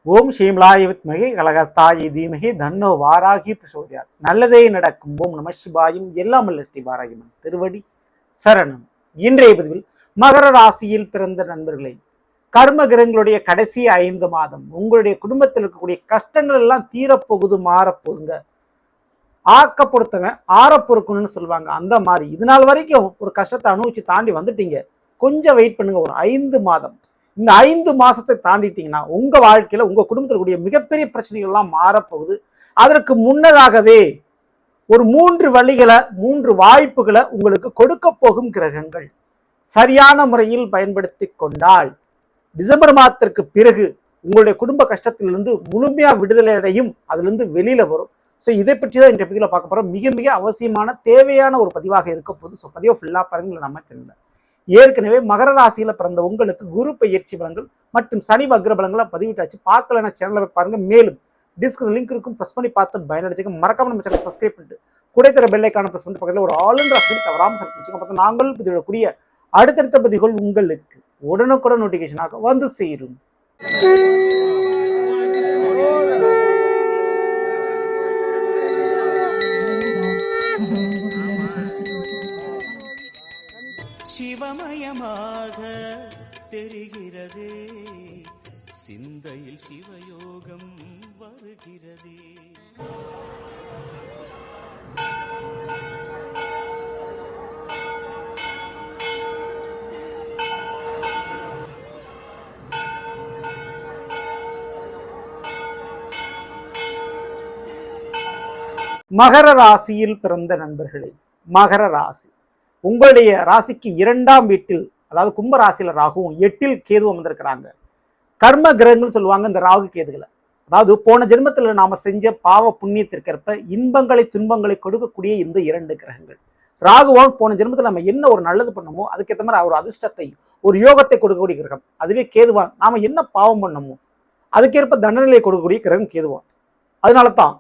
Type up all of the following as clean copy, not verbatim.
ஓம் ஸ்ரீம்லாய வித்மகே கலகஸ்தாயி தீமகி தன்னோ வாராகி பிரசோதியார். நல்லதே நடக்கும். ஓம் நம சிவாயும். எல்லாம் அல்ல ஸ்ரீ வாராகிமன் திருவடி சரணம். இன்றைய பதிவில் மகர ராசியில் பிறந்த நண்பர்களை, கர்ம கிரகங்களுடைய கடைசி 5 மாதம் உங்களுடைய குடும்பத்தில் இருக்கக்கூடிய கஷ்டங்கள் எல்லாம் தீரப்போகுது, மாறப்போகுதுங்க. ஆக்க பொறுத்தவன் ஆற பொறுக்கணும்னு சொல்லுவாங்க. அந்த மாதிரி இது நாள் வரைக்கும் ஒரு கஷ்டத்தை அனுபவிச்சு தாண்டி வந்துட்டீங்க. கொஞ்சம் வெயிட் பண்ணுங்க. ஒரு 5 மாதம், இந்த 5 மாசத்தை தாண்டிட்டீங்கன்னா உங்க வாழ்க்கையில உங்க குடும்பத்தில் கூடிய மிகப்பெரிய பிரச்சனைகள் எல்லாம் மாறப்போகுது. அதற்கு முன்னதாகவே ஒரு 3 வழிகளை, 3 வாய்ப்புகளை உங்களுக்கு கொடுக்க போகும் கிரகங்கள் சரியான முறையில் பயன்படுத்தி கொண்டால் டிசம்பர் மாதத்திற்கு பிறகு உங்களுடைய குடும்ப கஷ்டத்திலிருந்து முழுமையா விடுதலை அடையும், அதுல இருந்து வெளியில வரும். ஸோ இதை பற்றி தான் இந்த பதிவில் பார்க்க போறோம். மிக மிக அவசியமான தேவையான ஒரு பதிவாக இருக்க போகுது. ஸோ பதிவை ஃபுல்லா பாருங்க. நம்ம சேனல்ல ஏற்கனவே மகர ராசியில பிறந்த உங்களுக்கு குரு பயிற்சி பலன்கள் மற்றும் சனி வக்ர பலன்களை பதிவிட்டாச்சு. பார்க்கலன்னா சேனலை பாருங்க. மேலும் டிஸ்கஸ் லிங்க் இருக்கும், ப்ரெஸ் பண்ணி பார்த்து பயனடைச்சுக்க. மறக்காம நம்ம சேனல் சப்ஸ்கிரைப் பண்ணிட்டு குடைத்தர பெல் ஐக்கான ப்ரெஸ் பண்ணிட்டு பக்கத்தில் ஒரு ஆல் ஆப்ஷன் தவறாமல் சப்ஸ்கிரைப் பார்த்து நாங்கள் பதிவிடக்கூடிய அடுத்தடுத்த பதிவுகள் உங்களுக்கு உடனுக்குடன் நோட்டிபிகேஷனாக வந்து சேரும். சிவமயமாக தெரிகிறதே, சிந்தையில் சிவயோகம் வருகிறதே. மகர ராசியில் பிறந்த நண்பர்களே, மகர ராசி உங்களுடைய ராசிக்கு 2ஆம் வீட்டில், அதாவது கும்ப ராசியில ராகுவும் 8இல் கேதுவும் வந்திருக்கிறாங்க. கர்ம கிரகங்கள் சொல்லுவாங்க இந்த ராகு கேதுகளை. அதாவது போன ஜென்மத்தில் நாம செஞ்ச பாவ புண்ணியத்திற்கேற்ப இன்பங்களை துன்பங்களை கொடுக்கக்கூடிய இந்த 2 கிரகங்கள். ராகுவான் போன ஜென்மத்தில் நம்ம என்ன ஒரு நல்லது பண்ணமோ அதுக்கேற்ற மாதிரி ஒரு அதிர்ஷ்டத்தை, ஒரு யோகத்தை கொடுக்கக்கூடிய கிரகம். அதுவே கேதுவான் நாம என்ன பாவம் பண்ணமோ அதுக்கேற்ப தண்டனையை கொடுக்கக்கூடிய கிரகம் கேதுவான். அதனால தான்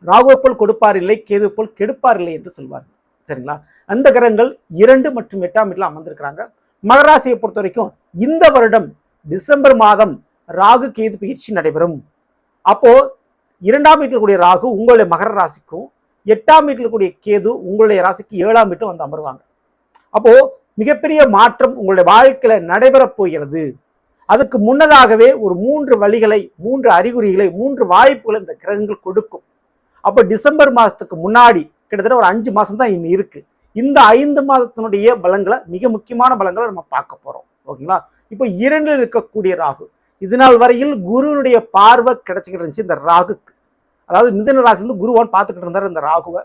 ராகுவை போல் கொடுப்பார் இல்லை, கேது போல் கெடுப்பார் இல்லை என்று சொல்வார்கள். சரிங்களா? அந்த கிரகங்கள் 2 மற்றும் 8ஆம் வீட்டில் அமர்ந்திருக்கிறாங்க. மகராசியை பொறுத்த வரைக்கும் இந்த வருடம் டிசம்பர் மாதம் ராகு கேது பயிற்சி நடைபெறும். அப்போ 2ஆம் வீட்டில் கூடிய ராகு உங்களுடைய மகர ராசிக்கும், 8ஆம் வீட்டில் கூடிய கேது உங்களுடைய ராசிக்கு 7ஆம் வீட்டும் வந்து அமர்வாங்க. அப்போ மிகப்பெரிய மாற்றம் உங்களுடைய வாழ்க்கையில நடைபெற போகிறது. அதுக்கு முன்னதாகவே ஒரு 3 வழிகளை, 3 அறிகுறிகளை, 3 வாய்ப்புகளை இந்த கிரகங்கள் கொடுக்கும். அப்போ டிசம்பர் மாதத்துக்கு முன்னாடி கிட்டத்தட்ட ஒரு 5 மாதம் தான் இன்னும் இருக்கு. இந்த 5 மாதத்தினுடைய பலன்களை, மிக முக்கியமான பலன்களை நம்ம பார்க்க போறோம். ஓகேங்களா? இப்போ 2ல் இருக்கக்கூடிய ராகு இது நாள் வரையில் குருனுடைய பார்வை கிடைச்சிக்கிட்டு இருந்துச்சு இந்த ராகுக்கு. அதாவது மிதுன ராசிலிருந்து குருவான் பார்த்துக்கிட்டு இருந்தார் இந்த ராகுவை.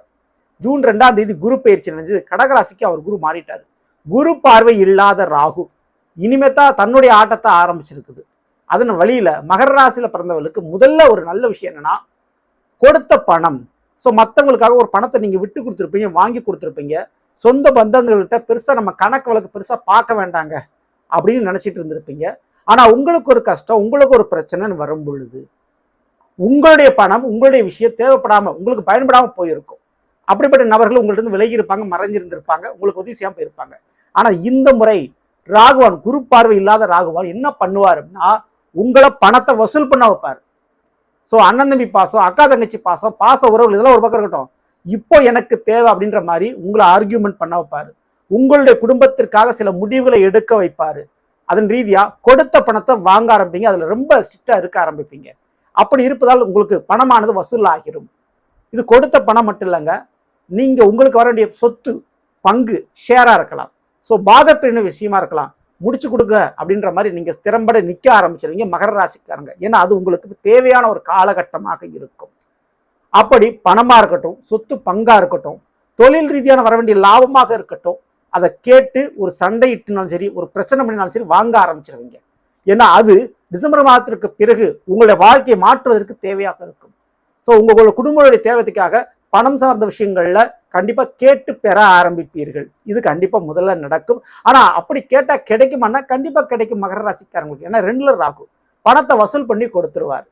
ஜூன் 2ஆம் தேதி குரு பயிற்சி நினைஞ்சது. கடகராசிக்கு அவர் குரு மாறிட்டாரு. குரு பார்வை இல்லாத ராகு இனிமேத்தான் தன்னுடைய ஆட்டத்தை ஆரம்பிச்சிருக்குது. அதன் வழியில மகர ராசியில பிறந்தவர்களுக்கு முதல்ல ஒரு நல்ல விஷயம் என்னன்னா, கொடுத்த பணம். ஸோ மற்றவங்களுக்காக ஒரு பணத்தை நீங்கள் விட்டு கொடுத்துருப்பீங்க, வாங்கி கொடுத்துருப்பீங்க. சொந்த பந்தங்கள்கிட்ட பெருசாக நம்ம கணக்கு வழக்கு பெருசாக பார்க்க வேண்டாங்க அப்படின்னு நினச்சிட்டு இருந்திருப்பீங்க. ஆனால் உங்களுக்கு ஒரு கஷ்டம், உங்களுக்கு ஒரு பிரச்சனைன்னு வரும் பொழுது உங்களுடைய பணம், உங்களுடைய விஷயம் தேவைப்படாமல், உங்களுக்கு பயன்படாமல் போயிருக்கும். அப்படிப்பட்ட நபர்கள் உங்கள்கிட்ட விலகி இருப்பாங்க, மறைஞ்சிருந்திருப்பாங்க, உங்களுக்கு உதவி செய்யாமல் போயிருப்பாங்க. ஆனால் இந்த முறை ராகுவான், குரு பார்வை இல்லாத ராகுவான் என்ன பண்ணுவார் அப்படின்னா, உங்களை பணத்தை வசூல் பண்ண வைப்பார். ஸோ அண்ணன் தம்பி பாசம், அக்கா தங்கச்சி பாசம், பாச உறவுகள் இதெல்லாம் ஒரு பக்கம் இருக்கட்டும். இப்போ எனக்கு தேவை அப்படின்ற மாதிரி உங்களை ஆர்கியூமெண்ட் பண்ண வைப்பாரு. உங்களுடைய குடும்பத்திற்காக சில முடிவுகளை எடுக்க வைப்பாரு. அதன் ரீதியா கொடுத்த பணத்தை வாங்க ஆரம்பிப்பீங்க. அதுல ரொம்ப ஸ்ட்ரிக்டா இருக்க ஆரம்பிப்பீங்க. அப்படி இருப்பதால் உங்களுக்கு பணமானது வசூல் ஆகிரும். இது கொடுத்த பணம் மட்டும் இல்லைங்க, நீங்க உங்களுக்கு வர வேண்டிய சொத்து, பங்கு, ஷேரா இருக்கலாம். ஸோ பாகப்பிரிவினை விஷயமா இருக்கலாம். முடிச்சு கொடுங்க அப்படின்ற மாதிரி நீங்க திறம்பட நிற்க ஆரம்பிச்சிருவீங்க மகர ராசிக்காரங்க. ஏன்னா அது உங்களுக்கு தேவையான ஒரு காலகட்டமாக இருக்கும். அப்படி பணமா இருக்கட்டும், சொத்து பங்கா இருக்கட்டும், தொழில் ரீதியான வர வேண்டிய லாபமாக இருக்கட்டும், அதை கேட்டு ஒரு சண்டையிட்டுனாலும் சரி, ஒரு பிரச்சனை பண்ணினாலும் சரி வாங்க ஆரம்பிச்சிருவீங்க. ஏன்னா அது டிசம்பர் மாதத்திற்கு பிறகு உங்களுடைய வாழ்க்கையை மாற்றுவதற்கு தேவையாக இருக்கும். ஸோ உங்களோட குடும்பங்களுடைய தேவைக்காக பணம் சார்ந்த விஷயங்கள்ல கண்டிப்பா கேட்டு பெற ஆரம்பிப்பீர்கள். இது கண்டிப்பா முதல்ல நடக்கும். ஆனா அப்படி கேட்டா கிடைக்குமானா கண்டிப்பா கிடைக்கும் மகர ராசிக்காரங்களுக்கு. ஏன்னா 2ல ராகு பணத்தை வசூல் பண்ணி கொடுத்துருவார்.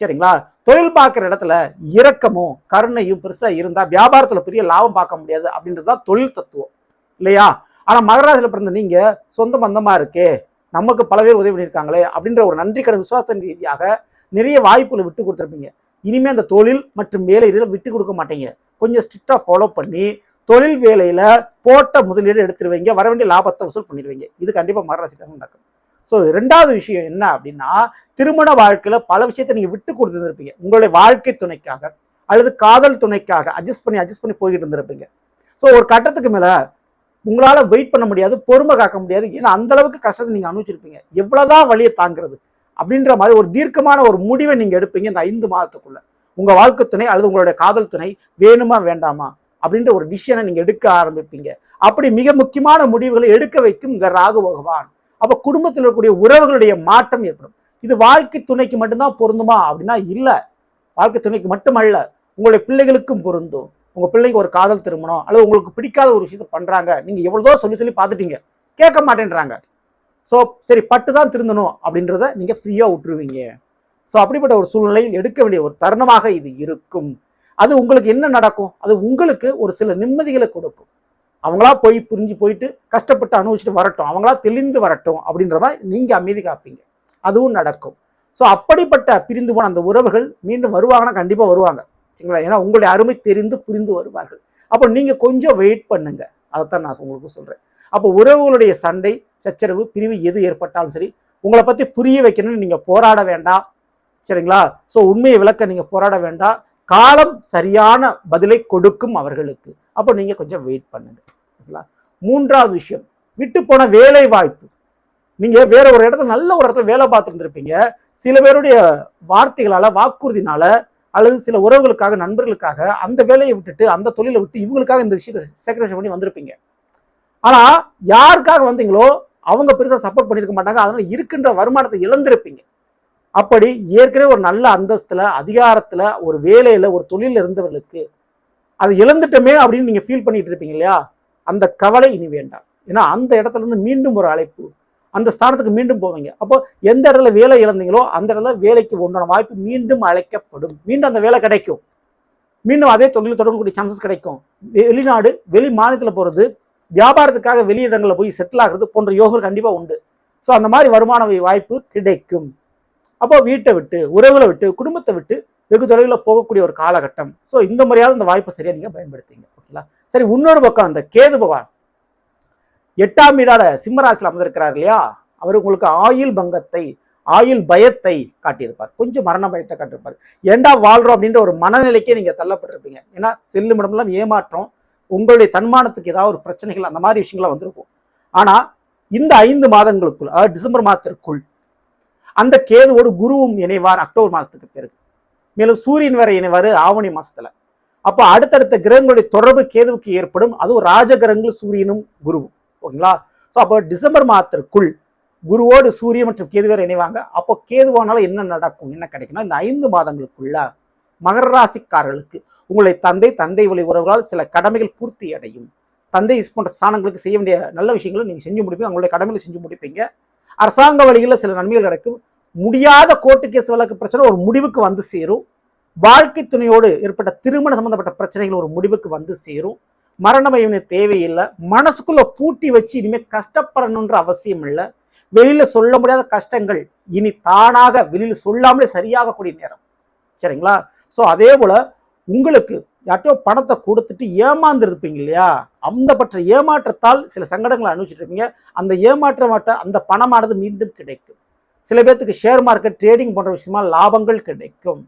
சரிங்களா? தொழில் பார்க்குற இடத்துல இரக்கமும் கருணையும் பெருசா இருந்தா வியாபாரத்துல பெரிய லாபம் பார்க்க முடியாது அப்படின்றதுதான் தொழில் தத்துவம் இல்லையா? ஆனா மகர ராசியில பிறந்த நீங்க சொந்த பந்தமா இருக்கே, நமக்கு பல பேர் உதவி பண்ணியிருக்காங்களே அப்படின்ற ஒரு நன்றி கடன் விசுவாசத்தின் ரீதியாக நிறைய வாய்ப்புகளை விட்டு கொடுத்துருப்பீங்க. இனிமேல் அந்த தொழில் மற்றும் வேலையில விட்டு கொடுக்க மாட்டீங்க. கொஞ்சம் ஸ்ட்ரிக்டாக ஃபாலோ பண்ணி தொழில் வேலையில போட்ட முதலீடு எடுத்துருவீங்க, வர வேண்டிய லாபத்தை வசூல் பண்ணிடுவீங்க. இது கண்டிப்பாக மகர ராசிக்காரங்க நடக்கும். ஸோ 2வது விஷயம் என்ன அப்படின்னா, திருமண வாழ்க்கையில பல விஷயத்தை நீங்க விட்டு கொடுத்துருப்பீங்க. உங்களுடைய வாழ்க்கை துணைக்காக அல்லது காதல் துணைக்காக அட்ஜஸ்ட் பண்ணி போய்கிட்டு இருந்திருப்பீங்க. ஸோ ஒரு கட்டத்துக்கு மேல உங்களால வெயிட் பண்ண முடியாது, பொறுமை காக்க முடியாது. ஏன்னா அந்த அளவுக்கு கஷ்டத்தை நீங்க அனுபவிச்சிருப்பீங்க. எவ்வளவுதான் வழியை தாங்கிறது அப்படின்ற மாதிரி ஒரு தீர்க்கமான ஒரு முடிவை நீங்க எடுப்பீங்க இந்த 5 மாதத்துக்குள்ள. உங்க வாழ்க்கை துணை அல்லது உங்களுடைய காதல் துணை வேணுமா வேண்டாமா அப்படின்ற ஒரு டிசிஷனை நீங்க எடுக்க ஆரம்பிப்பீங்க. அப்படி மிக முக்கியமான முடிவுகளை எடுக்க வைக்கும் இந்த ராகு பகவான். அப்ப குடும்பத்தில் இருக்கக்கூடிய உறவுகளுடைய மாற்றம் ஏற்படும். இது வாழ்க்கை துணைக்கு மட்டும்தான் பொருந்துமா அப்படின்னா இல்ல. வாழ்க்கை துணைக்கு மட்டுமல்ல, உங்களுடைய பிள்ளைகளுக்கும் பொருந்தும். உங்க பிள்ளைக்கு ஒரு காதல் திருமணம் அல்லது உங்களுக்கு பிடிக்காத ஒரு விஷயத்தை பண்றாங்க, நீங்க எவ்வளவோ சொல்லி பார்த்துட்டீங்க, கேட்க மாட்டேன்றாங்க. ஸோ சரி பட்டு தான் திருந்தணும் அப்படின்றத நீங்க ஃப்ரீயா விட்டுருவீங்க. ஸோ அப்படிப்பட்ட ஒரு சூழ்நிலையில் எடுக்க வேண்டிய ஒரு தருணமாக இது இருக்கும். அது உங்களுக்கு என்ன நடக்கும்? அது உங்களுக்கு ஒரு சில நிம்மதிகளை கொடுக்கும். அவங்களா போய் புரிஞ்சு போயிட்டு கஷ்டப்பட்டு அனுபவிச்சுட்டு வரட்டும், அவங்களா தெளிந்து வரட்டும் அப்படின்ற மாதிரி நீங்க அமைதி காப்பீங்க. அதுவும் நடக்கும். ஸோ அப்படிப்பட்ட பிரிந்து போன அந்த உறவுகள் மீண்டும் வருவாங்கன்னா கண்டிப்பாக வருவாங்க, சரிங்களா? ஏன்னா உங்களுடைய அருமை தெரிந்து புரிந்து வருவார்கள். அப்போ நீங்கள் கொஞ்சம் வெயிட் பண்ணுங்க. அதைத்தான் நான் உங்களுக்கு சொல்கிறேன். அப்போ உறவுகளுடைய சண்டை, சச்சரவு, பிரிவு எது ஏற்பட்டாலும் சரி, உங்களை பற்றி புரிய வைக்கணும்னு நீங்கள் போராட வேண்டாம், சரிங்களா? ஸோ உண்மையை விளக்க நீங்கள் போராட வேண்டாம். காலம் சரியான பதிலை கொடுக்கும் அவர்களுக்கு. அப்போ நீங்கள் கொஞ்சம் வெயிட் பண்ணுங்க, சரிங்களா? 3வது விஷயம், விட்டு போன வேலை வாய்ப்பு. நீங்க வேற ஒரு இடத்துல நல்ல ஒரு இடத்துல வேலை பார்த்துட்டு இருந்திருப்பீங்க. சில பேருடைய வார்த்தைகளால, வாக்குறுதினால அல்லது சில உறவுகளுக்காக, நண்பர்களுக்காக அந்த வேலையை விட்டுட்டு அந்த தொழிலை விட்டு இவங்களுக்காக இந்த விஷயத்தை சேக்ரிஃபைஸ் பண்ணி வந்திருப்பீங்க. ஆனா யாருக்காக வந்தீங்களோ அவங்க பெருசா சப்போர்ட் பண்ணிருக்க மாட்டாங்க. அதனால இருக்கின்ற வருமானத்தை இழந்திருப்பீங்க. அப்படி ஏற்கனவே ஒரு நல்ல அந்தஸ்துல, அதிகாரத்துல, ஒரு வேலையில, ஒரு தொழில இருந்தவர்களுக்கு அதை இழந்துட்டோமே அப்படின்னு நீங்க ஃபீல் பண்ணிட்டு இருப்பீங்க இல்லையா? அந்த கவலை இனி வேண்டாம். ஏன்னா அந்த இடத்துல இருந்து மீண்டும் ஒரு அழைப்பு, அந்த ஸ்தானத்துக்கு மீண்டும் போவீங்க. அப்போ எந்த இடத்துல வேலை இழந்தீங்களோ அந்த இடத்துல வேலைக்கு உண்டான வாய்ப்பு மீண்டும் அழைக்கப்படும். மீண்டும் அந்த வேலை கிடைக்கும். மீண்டும் அதே தொழில் தொடங்கக்கூடிய சான்சஸ் கிடைக்கும். வெளிநாடு, வெளி மாநிலத்தில் போகிறது, வியாபாரத்துக்காக வெளியிடங்களில் போய் செட்டில் ஆகிறது போன்ற யோகங்கள் கண்டிப்பாக உண்டு. ஸோ அந்த மாதிரி வருமான வாய்ப்பு கிடைக்கும். அப்போ வீட்டை விட்டு, உறவுகளை விட்டு, குடும்பத்தை விட்டு வெகு தொலைவில் போகக்கூடிய ஒரு காலகட்டம். ஸோ இந்த முறையாவது இந்த வாய்ப்பை சரியாக நீங்கள் பயன்படுத்திங்க, ஓகேங்களா? சரி, இன்னொரு பக்கம் அந்த கேது பகவான் 8ஆம் வீடான சிம்மராசியில் அமர்ந்திருக்கிறார் இல்லையா? அவர் உங்களுக்கு ஆயுள் பங்கத்தை, ஆயுள் பயத்தை காட்டியிருப்பார். கொஞ்சம் மரண பயத்தை காட்டியிருப்பார். ஏண்டா வாழ்றோம் அப்படின்ற ஒரு மனநிலைக்கே நீங்க தள்ளப்பட்டிருப்பீங்க. ஏன்னா செல்லும் இடமெல்லாம் ஏமாற்றம், உங்களுடைய தன்மானத்துக்கு ஏதாவது ஒரு பிரச்சனைகள், அந்த மாதிரி விஷயங்கள்லாம் வந்திருக்கும். ஆனா இந்த 5 மாதங்களுக்குள், அதாவது டிசம்பர் மாதத்திற்குள் அந்த கேதுவோடு குருவும் இணைவார் அக்டோபர் மாதத்துக்கு பிறகு. மேலும் சூரியன் வேற இணைவார் ஆவணி மாசத்துல. அப்போ அடுத்தடுத்த கிரகங்களுடைய தொடர்பு கேதுவுக்கு ஏற்படும். அதுவும் ராஜகிரகங்கள் சூரியனும் குருவும், ஓகேங்களா? ஸோ அப்போ டிசம்பர் மாதத்திற்குள் குருவோடு சூரியன் மற்றும் கேது வேற இணைவாங்க. அப்போ கேதுவானால என்ன நடக்கும், என்ன கிடைக்கும்னா, இந்த 5 மாதங்களுக்குள்ள மகர ராசிக்காரர்களுக்கு உங்களுடைய தந்தை வழி உறவுகளால் சில கடமைகள் பூர்த்தி அடையும். தந்தை போன்ற ஸ்தானங்களுக்கு செய்ய வேண்டிய நல்ல விஷயங்களை நீங்க செஞ்சு முடிப்பீங்க, உங்களுடைய கடமைகளை செஞ்சு முடிப்பீங்க. அரசாங்க வழிகளில் சில நன்மைகள் கிடைக்கும். முடியாத கோர்ட்டு கேஸ் வழக்கு பிரச்சனை ஒரு முடிவுக்கு வந்து சேரும். வாழ்க்கை துணையோடு ஏற்பட்ட திருமண சம்பந்தப்பட்ட பிரச்சனைகள் ஒரு முடிவுக்கு வந்து சேரும். மரணமயம் தேவையில்லை. மனசுக்குள்ள பூட்டி வச்சு இனிமேல் கஷ்டப்படணுன்ற அவசியம் இல்லை. வெளியில சொல்ல முடியாத கஷ்டங்கள் இனி தானாக வெளியில சொல்லாமலே சரியாகக்கூடிய நேரம், சரிங்களா? ஸோ அதே போல உங்களுக்கு யார்ட்டையோ பணத்தை கொடுத்துட்டு ஏமாந்துருப்பீங்க இல்லையா? அந்த பற்ற ஏமாற்றத்தால் சில சங்கடங்களை அனுபவிச்சுட்டு இருப்பீங்க. அந்த ஏமாற்றமாட்ட அந்த பணமானது மீண்டும் கிடைக்கும். சில பேர்த்துக்கு ஷேர் மார்க்கெட், ட்ரேடிங் போன்ற விஷயமா லாபங்கள் கிடைக்கும்,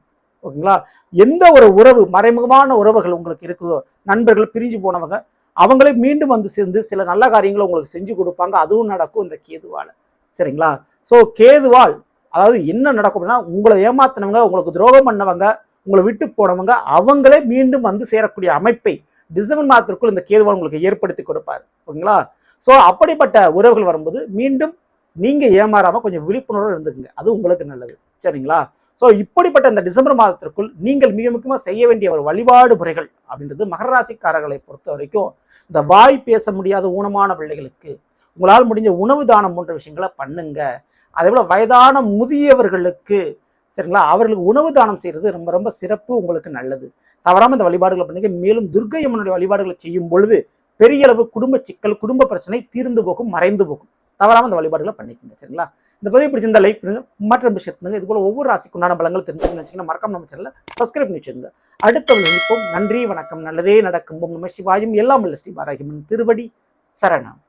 ஓகேங்களா? எந்த ஒரு உறவு, மறைமுகமான உறவுகள் உங்களுக்கு இருக்குதோ, நண்பர்கள் பிரிஞ்சு போனவங்க, அவங்களே மீண்டும் வந்து சேர்ந்து சில நல்ல காரியங்களை உங்களுக்கு செஞ்சு கொடுப்பாங்க. அதுவும் நடக்கும் இந்த கேதுவால, சரிங்களா? ஸோ கேதுவால் அதாவது என்ன நடக்கும் அப்படின்னா, உங்களை ஏமாத்தினவங்க, உங்களுக்கு துரோகம் பண்ணவங்க, உங்களை விட்டு போனவங்க, அவங்களே மீண்டும் வந்து சேரக்கூடிய அமைப்பை டிசம்பர் மாதத்திற்குள் இந்த கேதுவால் உங்களுக்கு ஏற்படுத்தி கொடுப்பார், ஓகேங்களா? ஸோ அப்படிப்பட்ட உறவுகள் வரும்போது மீண்டும் நீங்க ஏமாறாம கொஞ்சம் விழிப்புணர்வு இருந்துக்குங்க. அது உங்களுக்கு நல்லது, சரிங்களா? ஸோ இப்படிப்பட்ட இந்த டிசம்பர் மாதத்திற்குள் நீங்கள் மிக முக்கியமாக செய்ய வேண்டிய ஒரு வழிபாடு முறைகள் அப்படின்றது, மகர ராசிக்காரர்களை பொறுத்த வரைக்கும் இந்த வாய் பேச முடியாத ஊனமான பிள்ளைகளுக்கு உங்களால் முடிஞ்ச உணவு தானம் போன்ற விஷயங்களை பண்ணுங்க. அதே போல வயதான முதியவர்களுக்கு, சரிங்களா, அவர்களுக்கு உணவு தானம் செய்யறது ரொம்ப ரொம்ப சிறப்பு, உங்களுக்கு நல்லது. தவறாம இந்த வழிபாடுகளை பண்ணுங்க. மேலும் துர்க்கை அம்மனுடைய வழிபாடுகளை செய்யும் பொழுது பெரிய அளவு குடும்ப சிக்கல், குடும்ப பிரச்சனை தீர்ந்து போகும், மறைந்து போகும். தவறாமல் அந்த வழிபாடுகளை பண்ணிக்கோங்க. சரிங்களா? இந்த பதிவு பிடிச்சிருந்தா லைக் பண்ணுங்க, மற்ற ஷேர் பண்ணுங்க. இது போல ஒவ்வொரு ராசிக்கு உண்டான பலங்கள் தெரிஞ்சுக்கணும்னு வச்சுக்கோங்க. மறக்காம நம்ம சேனலை சப்ஸ்கிரைப் பண்ணி வச்சுருங்க. அடுத்த நினைப்போம். நன்றி, வணக்கம். நல்லதே நடக்கும். நம சிவாயும். எல்லாம் வல்ல ஸ்ரீ வாராகியம்மன் திருவடி சரணம்.